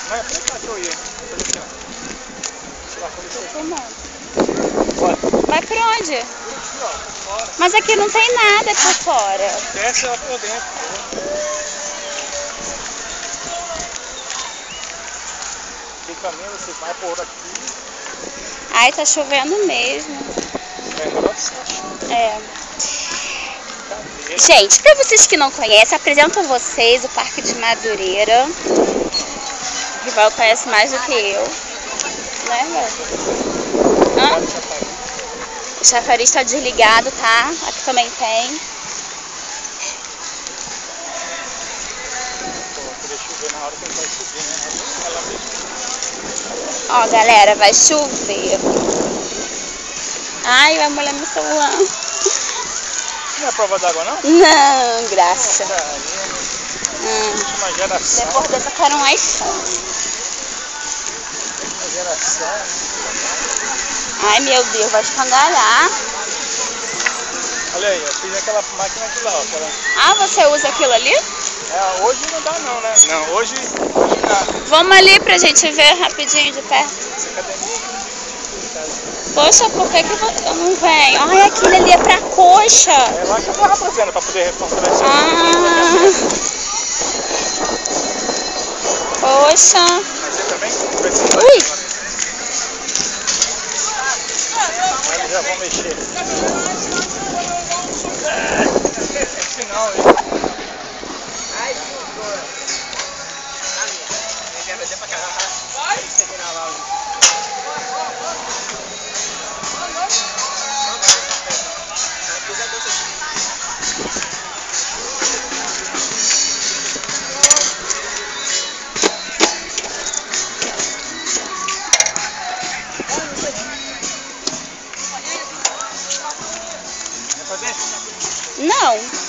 Não, é pra cá que eu ia. Vai pra onde? Mas aqui não tem nada por fora. Desce lá por dentro. Tem caminho, você vai por aqui. Ai, tá chovendo mesmo. É. Gente, para vocês que não conhecem, apresento a vocês o Parque de Madureira. O Rival conhece mais do que eu. Né, velho? O chafariz está desligado, tá? Aqui também tem. Ó, galera, vai chover. Ai, a mulher me salvando. Não é prova d'água, não? Não, graça. Uma geração. Depois dessa, eu quero um iPhone. Uma geração. Ai, meu Deus, vai escangalhar. Olha aí, eu fiz aquela máquina de lá, ó. Aquela... Ah, você usa aquilo ali? É, hoje não dá não, né? Não, hoje dá. Vamos ali pra gente ver rapidinho de perto. Essa academia Poxa, por que eu não venho? Ai, aquele ali é pra coxa. é lá que eu tava fazendo pra poder fortalecer. Poxa. Mas você também? Ui. Mas já vão mexer. Final, hein? Não.